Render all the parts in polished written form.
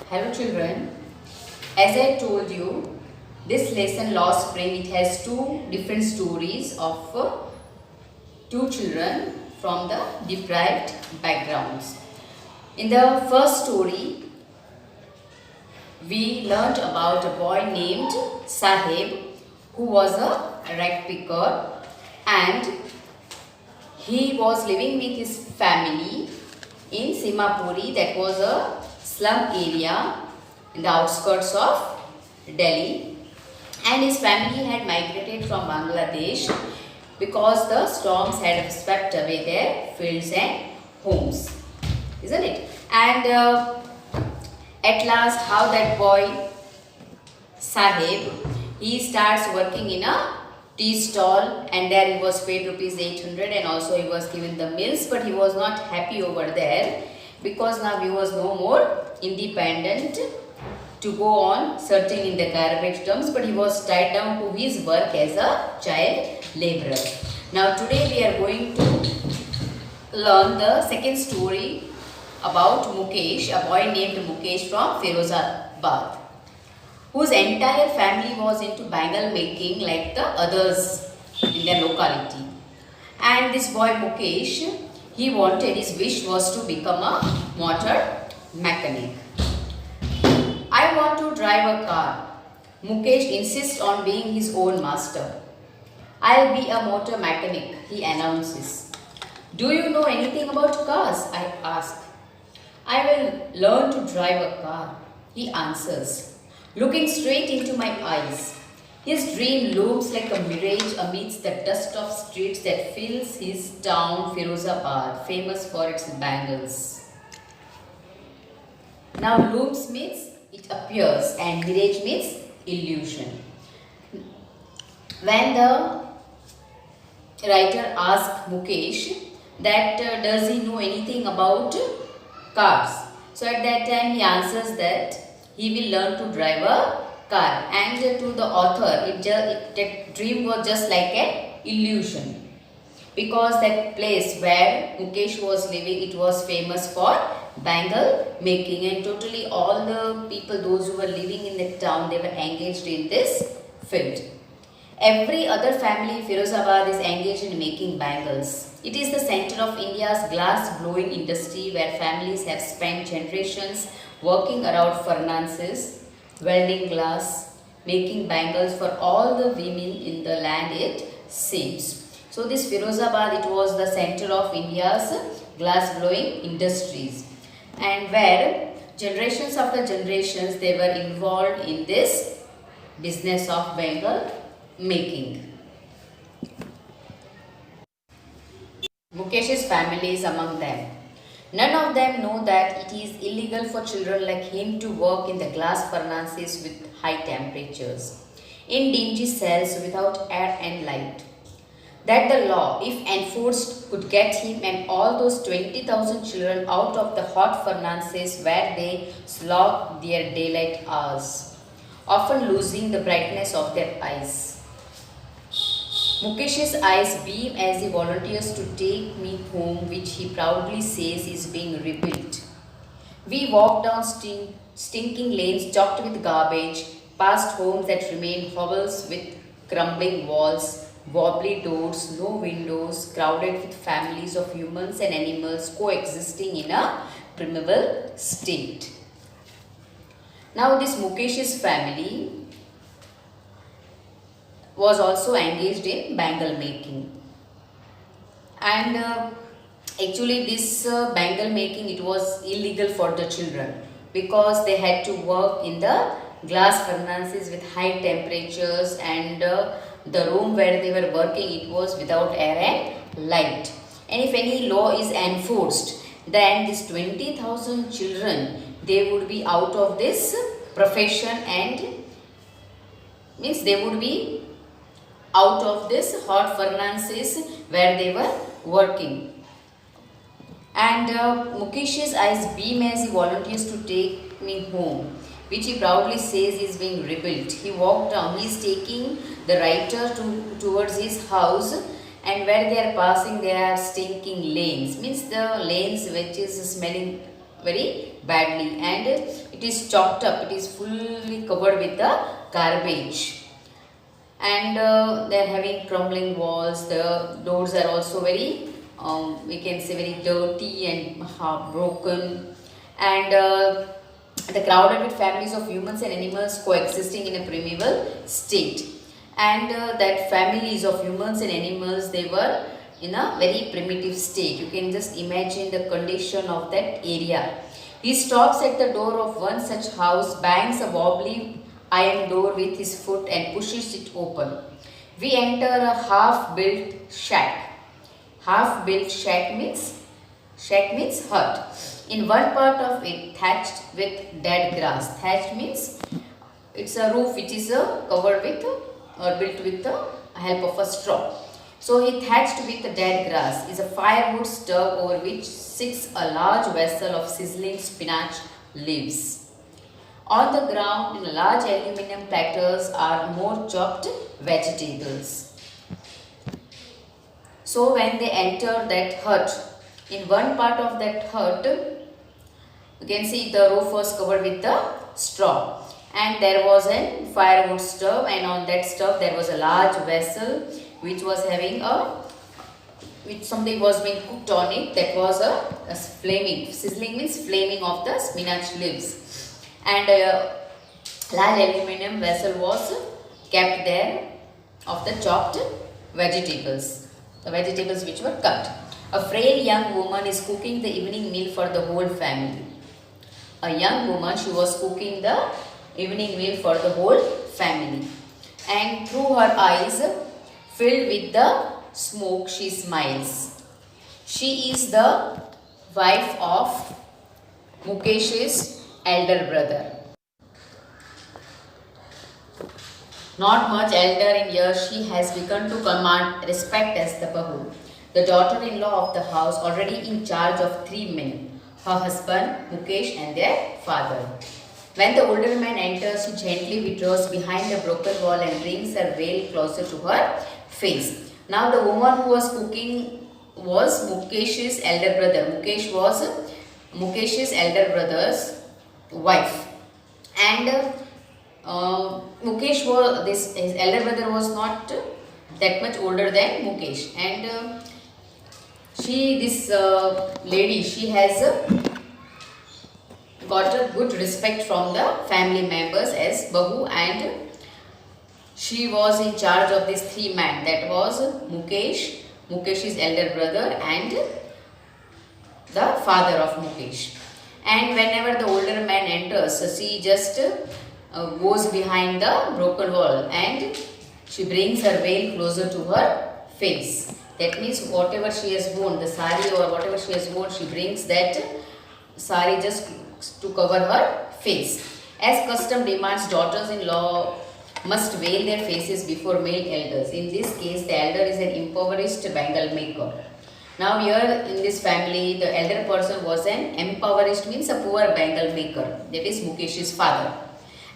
Hello children, as I told you, this lesson Lost Spring, it has two different stories of two children from the deprived backgrounds. In the first story, we learnt about a boy named Sahib who was a rag picker, and he was living with his family in Simapuri, that was a slum area in the outskirts of Delhi, and his family had migrated from Bangladesh because the storms had swept away their fields and homes, isn't it? And at last, how that boy Sahib, he starts working in a tea stall, and there he was paid rupees 800, and also he was given the meals, but he was not happy over there because now he was no more independent to go on searching in the garbage dumps, but he was tied down to his work as a child laborer. Now today we are going to learn the second story about Mukesh, a boy named Mukesh from Firozabad, whose entire family was into bangle making like the others in their locality. And this boy Mukesh, his wish was to become a motor mechanic. I want to drive a car. Mukesh insists on being his own master. I'll be a motor mechanic, he announces. Do you know anything about cars? I ask. I will learn to drive a car, he answers, looking straight into my eyes. His dream looms like a mirage amidst the dust of streets that fills his town, Firozabad, famous for its bangles. Now, looms means it appears, and mirage means illusion. When the writer asks Mukesh that does he know anything about cars, so at that time he answers that he will learn to drive a car, and to the author that dream was just like an illusion, because that place where Mukesh was living, it was famous for bangle making, and totally all the people, those who were living in the town, they were engaged in this field. Every other family in Firozabad is engaged in making bangles. It is the center of India's glass blowing industry, where families have spent generations working around furnaces, welding glass, making bangles for all the women in the land, it seems. So this Firozabad, it was the center of India's glass blowing industries, and where generations after generations they were involved in this business of bangle making. Mukesh's family is among them. None of them know that it is illegal for children like him to work in the glass furnaces with high temperatures, in dingy cells without air and light. That the law, if enforced, could get him and all those 20,000 children out of the hot furnaces where they slog their daylight hours, often losing the brightness of their eyes. Mukesh's eyes beam as he volunteers to take me home, which he proudly says is being rebuilt. We walk down stinking lanes choked with garbage, past homes that remain hovels with crumbling walls, wobbly doors, no windows, crowded with families of humans and animals coexisting in a primeval state. Now this Mukesh's family was also engaged in bangle making, and actually this bangle making, it was illegal for the children because they had to work in the glass furnaces with high temperatures, and the room where they were working, it was without air and light. And if any law is enforced, then this 20,000 children, they would be out of this profession, and means they would be out of this hot furnaces where they were working. And Mukesh's eyes beam as he volunteers to take me home, which he proudly says is being rebuilt. He walked down, he is taking the writer towards his house, and where they are passing there are stinking lanes, means the lanes which is smelling very badly, and it is chopped up, it is fully covered with the garbage, and they are having crumbling walls. The doors are also very we can say very dirty and half broken, and the crowded with families of humans and animals coexisting in a primeval state, and that families of humans and animals, they were in a very primitive state. You can just imagine the condition of that area. He stops at the door of one such house, bangs a wobbly iron door with his foot and pushes it open. We enter a half-built shack. Half-built shack means hut. In one part of it thatched with dead grass. Thatched means it's a roof which is covered with or built with the help of a straw. So he thatched with dead grass is a firewood stove over which sits a large vessel of sizzling spinach leaves. On the ground in large aluminum platters are more chopped vegetables. So when they enter that hut, in one part of that hut, you can see the roof was covered with the straw, and there was a firewood stove, and on that stove there was a large vessel which was having which something was being cooked on it, that was a flaming. Sizzling means flaming of the spinach leaves, and a large aluminum vessel was kept there of the chopped vegetables, the vegetables which were cut. A frail young woman is cooking the evening meal for the whole family. A young woman, she was cooking the evening meal for the whole family, and through her eyes filled with the smoke she smiles. She is the wife of Mukesh's elder brother. Not much elder in years, she has begun to command respect as the Bahu, the daughter-in-law of the house, already in charge of 3 men, her husband, Mukesh, and their father. When the older man enters, she gently withdraws behind the broken wall and brings her veil closer to her face. Now the woman who was cooking was Mukesh's elder brother. Mukesh was Mukesh's elder brother's wife, and Mukesh was his elder brother was not that much older than Mukesh, and this lady, she has got a good respect from the family members as Bahu, and she was in charge of these 3 men, that was Mukesh, Mukesh's elder brother, and the father of Mukesh. And whenever the older man enters, she just goes behind the broken wall and she brings her veil closer to her face. That means whatever she has worn, the sari or whatever she has worn, she brings that sari just to cover her face. As custom demands, daughters-in-law must veil their faces before male elders. In this case, the elder is an impoverished bangle maker. Now here in this family, the elder person was an impoverished, means a poor bangle maker. That is Mukesh's father.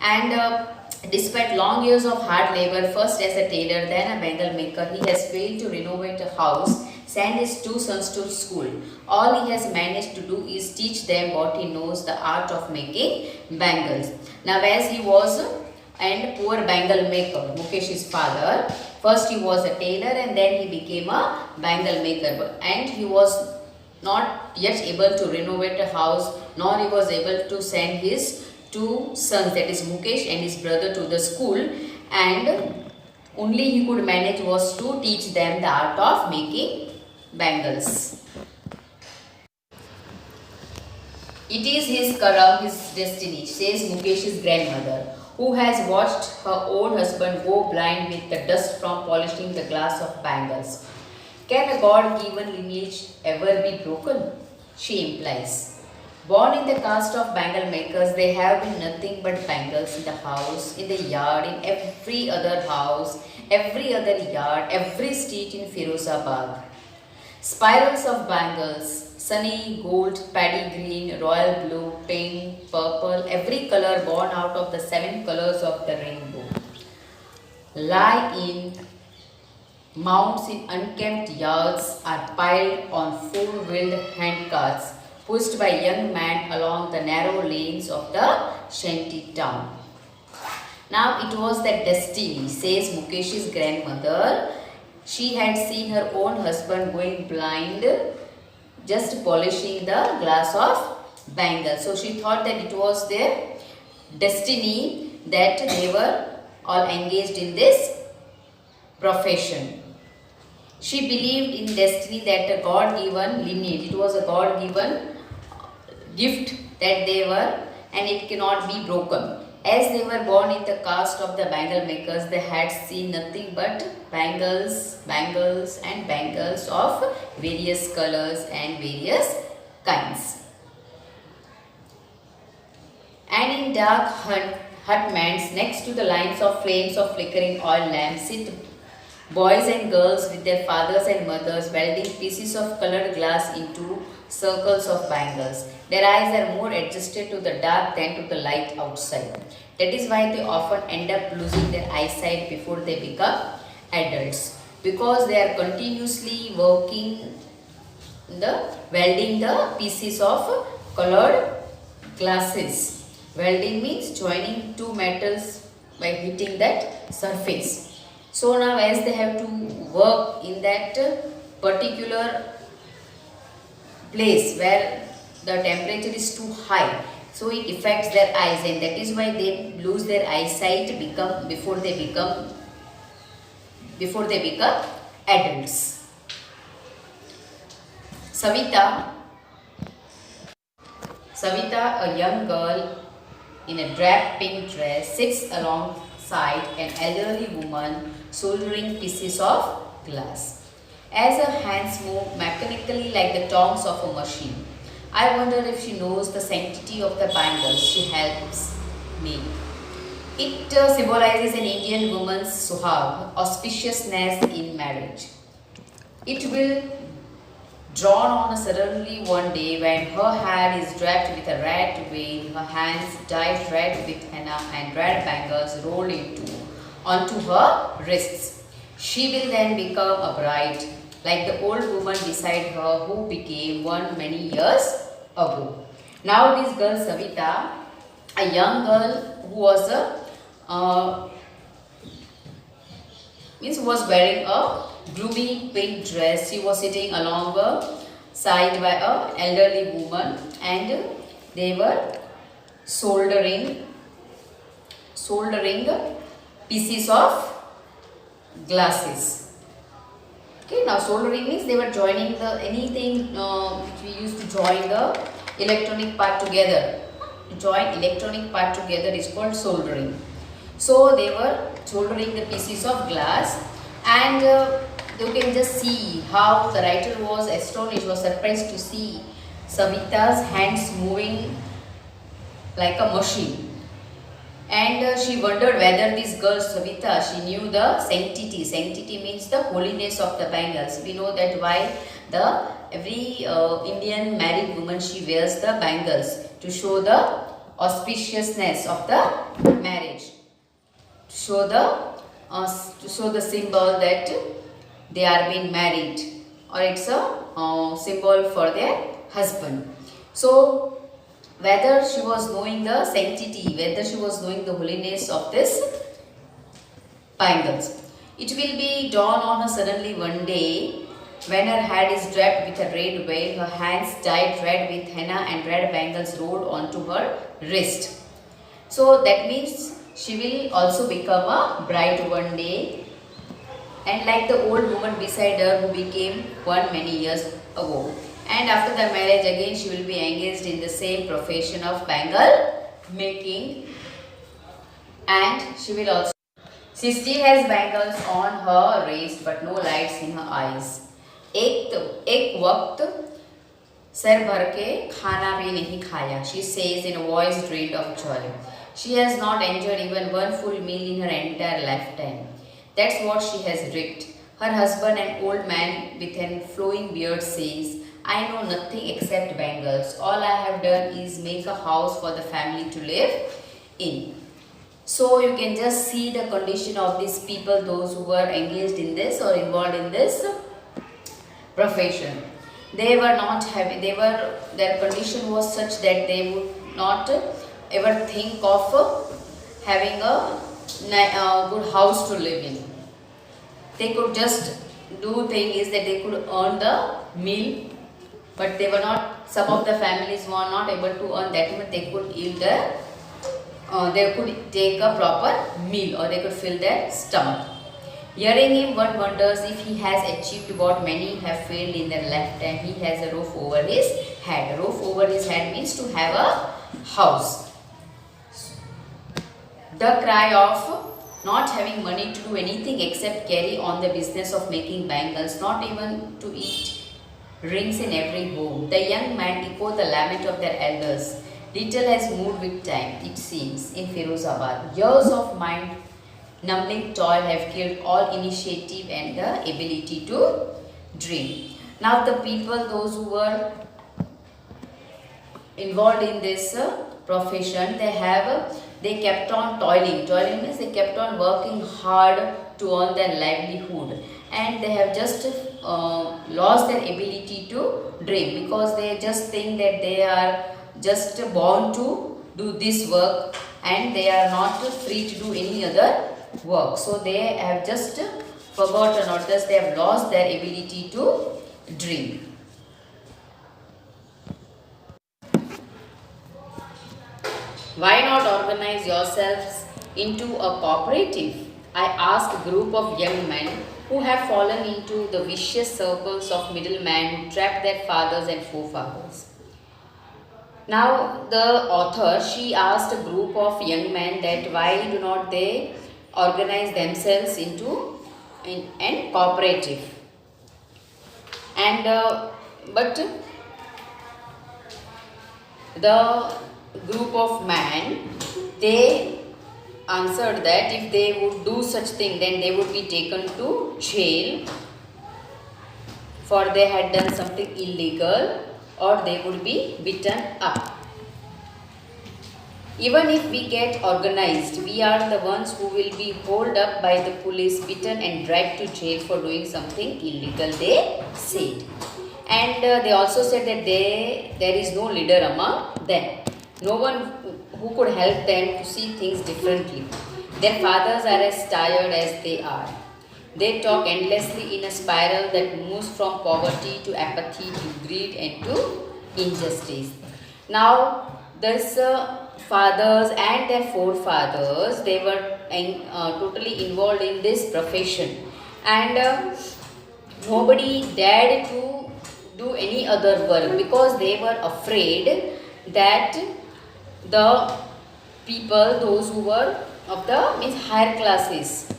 And despite long years of hard labor, first as a tailor, then a bangle maker, he has failed to renovate a house, send his 2 sons to school. All he has managed to do is teach them what he knows, the art of making bangles. Now as he was and poor bangle maker, Mukesh's father, first he was a tailor and then he became a bangle maker, and he was not yet able to renovate a house, nor he was able to send his 2 sons, that is Mukesh and his brother, to the school, and only he could manage was to teach them the art of making bangles. It is his karam, his destiny, says Mukesh's grandmother, who has watched her own husband go blind with the dust from polishing the glass of bangles. Can a God-given lineage ever be broken? She implies. Born in the caste of bangle makers, they have been nothing but bangles in the house, in the yard, in every other house, every other yard, every street in Firozabad. Spirals of bangles, sunny, gold, paddy green, royal blue, pink, purple, every color born out of the 7 colors of the rainbow, lie in mounds in unkempt yards, are piled on 4-wheeled handcarts, pushed by young men along the narrow lanes of the shanty town. Now it was that destiny, says Mukesh's grandmother. She had seen her own husband going blind just polishing the glass of bangle. So she thought that it was their destiny that they were all engaged in this profession. She believed in destiny, that a God-given lineage. It was a God-given gift that they were, and it cannot be broken. As they were born in the caste of the bangle makers, they had seen nothing but bangles, bangles and bangles of various colors and various kinds. And in dark hutments next to the lines of flames of flickering oil lamps sit boys and girls with their fathers and mothers welding pieces of colored glass into circles of bangles. Their eyes are more adjusted to the dark than to the light outside. That is why they often end up losing their eyesight before they become adults, because they are continuously working welding the pieces of colored glasses. Welding means joining two metals by hitting that surface. So now as they have to work in that particular place where the temperature is too high, so it affects their eyes, and that is why they lose their eyesight before they become adults. Savita, a young girl in a drab pink dress, sits alongside an elderly woman soldering pieces of glass. As her hands move mechanically like the tongs of a machine, I wonder if she knows the sanctity of the bangles she helps make. It symbolizes an Indian woman's suhag, auspiciousness in marriage. It will drawn on suddenly one day when her hair is draped with a red veil, her hands dyed red with henna, and red bangles rolled onto her wrists. She will then become a bride, like the old woman beside her who became one many years ago. Now this girl Savita, a young girl who was wearing a gloomy pink dress. She was sitting along a side by an elderly woman, and they were soldering pieces of glasses. Okay, now soldering means they were joining anything which we used to join the electronic part together. To join electronic part together is called soldering. So they were soldering the pieces of glass, and you can just see how the writer was astonished, was surprised to see Savita's hands moving like a machine. And she wondered whether this girl Savita, she knew the sanctity. Sanctity means the holiness of the bangles. We know that why every Indian married woman, she wears the bangles to show the auspiciousness of the marriage. To show the symbol that they are being married, or it's a symbol for their husband. So whether she was knowing the sanctity, whether she was knowing the holiness of this bangles. It will be dawn on her suddenly one day when her head is draped with a red veil, her hands dyed red with henna, and red bangles rolled onto her wrist. So that means she will also become a bride one day, and like the old woman beside her who became one many years ago. And after the marriage again she will be engaged in the same profession of bangle making, and she still has bangles on her wrist but no lights in her eyes. एक वक्त sir भर के खाना भी नहीं खाया, she says in a voice drained of joy. She has not enjoyed even one full meal in her entire lifetime. That's what she has reaped. Her husband, an old man with a flowing beard, says, I know nothing except bangles. All I have done is make a house for the family to live in. So you can just see the condition of these people, those who were engaged in this or involved in this profession. they were not having, their condition was such that they would not ever think of having a good house to live in. They could just do thing is that they could earn the meal, but they were not, some of the families were not able to earn that much. They could eat they could take a proper meal, or they could fill their stomach. Hearing him, one wonders if he has achieved what many have failed in their lifetime. He has a roof over his head. A roof over his head means to have a house. The cry of not having money to do anything except carry on the business of making bangles, not even to eat rings in every home. The young man echoed the lament of their elders. Little has moved with time, it seems, in Firozabad. Years of mind numbing toil have killed all initiative and the ability to dream. Now the people, those who were involved in this profession, they kept on toiling. Toiling means they kept on working hard to earn their livelihood, and they have just lost their ability to dream, because they just think that they are just born to do this work and they are not free to do any other work. So they have just forgotten, or just they have lost their ability to dream. Why not organize yourselves into a cooperative? I asked a group of young men who have fallen into the vicious circles of middlemen who trapped their fathers and forefathers. Now the author, she asked a group of young men that why do not they organize themselves into an cooperative. And but the group of men, they answered that if they would do such thing, then they would be taken to jail, for they had done something illegal, or they would be beaten up. Even if we get organized, we are the ones who will be hauled up by the police, beaten and dragged to jail for doing something illegal, they said. And they also said that there is no leader among them. No one who could help them to see things differently. Their fathers are as tired as they are. They talk endlessly in a spiral that moves from poverty to apathy to greed and to injustice. Now, there's fathers and their forefathers, they were totally involved in this profession, and nobody dared to do any other work, because they were afraid that the people, those who were of the higher classes,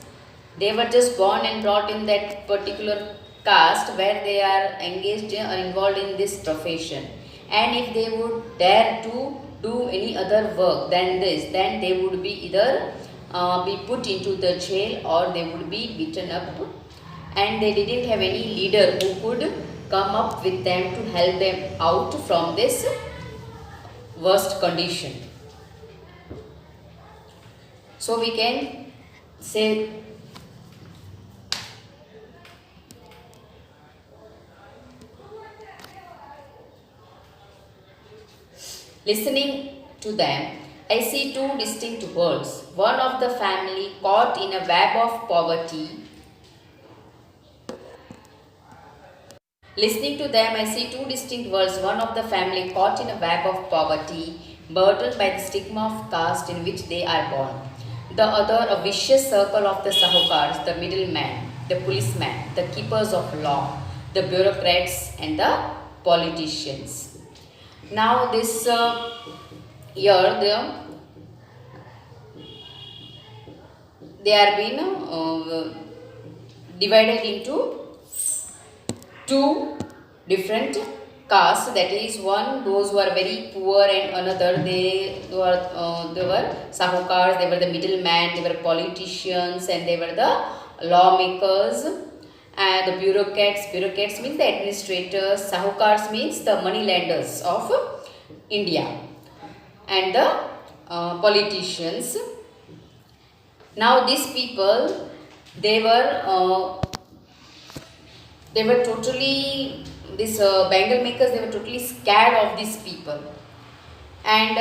they were just born and brought in that particular caste where they are engaged or involved in this profession, and if they would dare to do any other work than this, then they would be either be put into the jail, or they would be beaten up, and they didn't have any leader who could come up with them to help them out from this worst condition. So we can say listening to them, I see two distinct worlds. One of the family caught in a web of poverty. Listening to them, I see two distinct worlds. One of the family caught in a web of poverty, burdened by the stigma of caste in which they are born. The other, a vicious circle of the sahukars, the middlemen, the policemen, the keepers of law, the bureaucrats and the politicians. Now this year they are being divided into two different castes, that is, one those who are very poor, and another they were sahukars, they were the middlemen, they were politicians, and they were the lawmakers. And the bureaucrats means the administrators, sahukars means the money lenders of India, and the politicians. Now these people, they were this bangle makers, they were totally scared of these people. And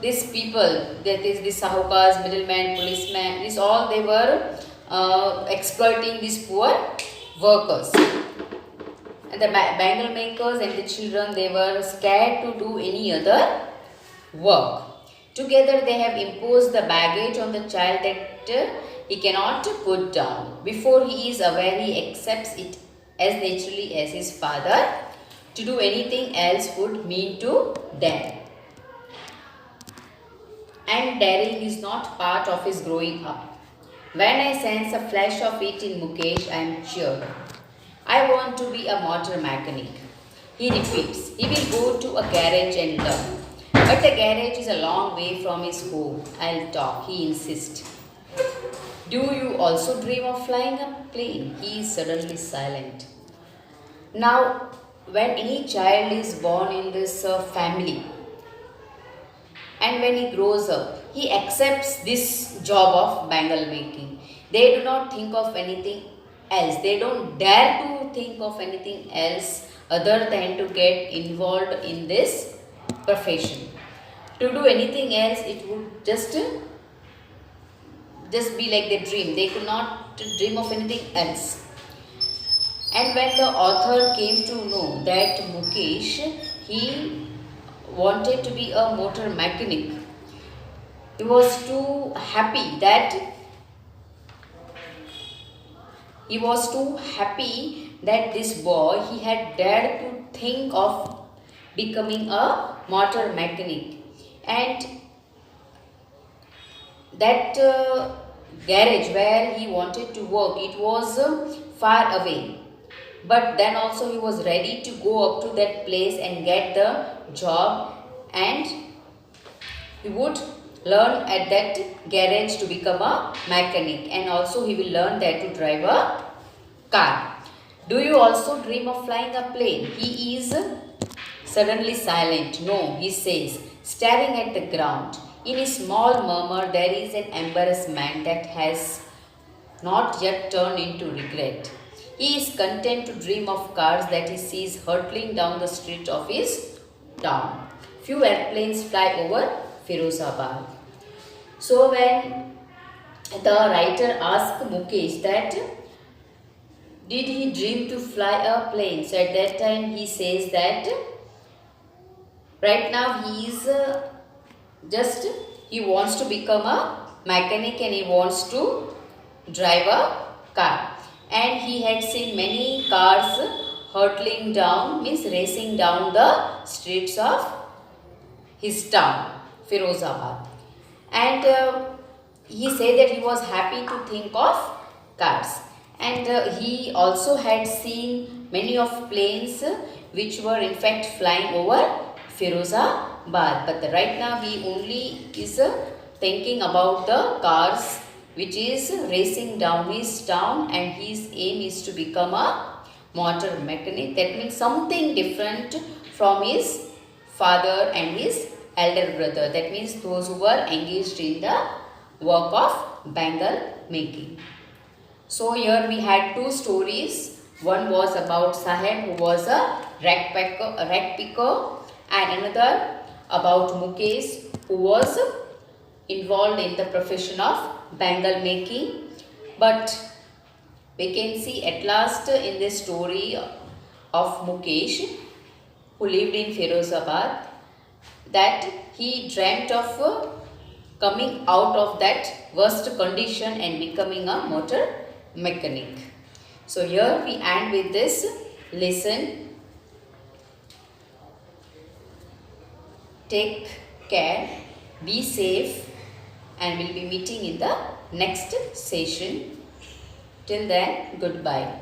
these people, that is the sahukars, middlemen, policemen, this all they were exploiting these poor workers. And the bangle makers and the children, they were scared to do any other work. Together they have imposed the baggage on the child that he cannot put down. Before he is aware, he accepts it as naturally as his father. To do anything else would mean to them. And daring is not part of his growing up. When I sense a flash of it in Mukesh, I am cheered. I want to be a motor mechanic. He repeats. He will go to a garage and learn. But the garage is a long way from his home. I'll talk, he insists. Do you also dream of flying a plane? He is suddenly silent. Now, when any child is born in this family, and when he grows up, he accepts this job of bangle making. They do not think of anything else. They don't dare to think of anything else other than to get involved in this profession. To do anything else, it would just be like their dream. They could not dream of anything else. And when the author came to know that Mukesh, he wanted to be a motor mechanic, he was too happy that this boy, he had dared to think of becoming a motor mechanic. And that garage where he wanted to work, it was far away. But then also he was ready to go up to that place and get the job, and he would learn at that garage to become a mechanic, and also he will learn there to drive a car. Do you also dream of flying a plane? He is suddenly silent. No, he says, staring at the ground. In his small murmur, there is an embarrassment that has not yet turned into regret. He is content to dream of cars that he sees hurtling down the street of his town. Few airplanes fly over Firozabad. So when the writer asked Mukesh that did he dream to fly a plane, so at that time he says that right now he is he wants to become a mechanic and he wants to drive a car. And he had seen many cars hurtling down, means racing down the streets of his town, Firozabad. And he said that he was happy to think of cars. And he also had seen many of planes which were in fact flying over Firozabad. But right now he only is thinking about the cars which is racing down his town, and his aim is to become a motor mechanic. That means something different from his father and his elder brother. That means those who were engaged in the work of bangle making. So here we had two stories. One was about Saheb, who was a rag picker, and another about Mukesh, who was involved in the profession of bangle making. But we can see at last in this story of Mukesh, who lived in Firozabad, that he dreamt of coming out of that worst condition and becoming a motor mechanic. So here we end with this lesson. Take care, be safe, and we'll be meeting in the next session. Till then, goodbye.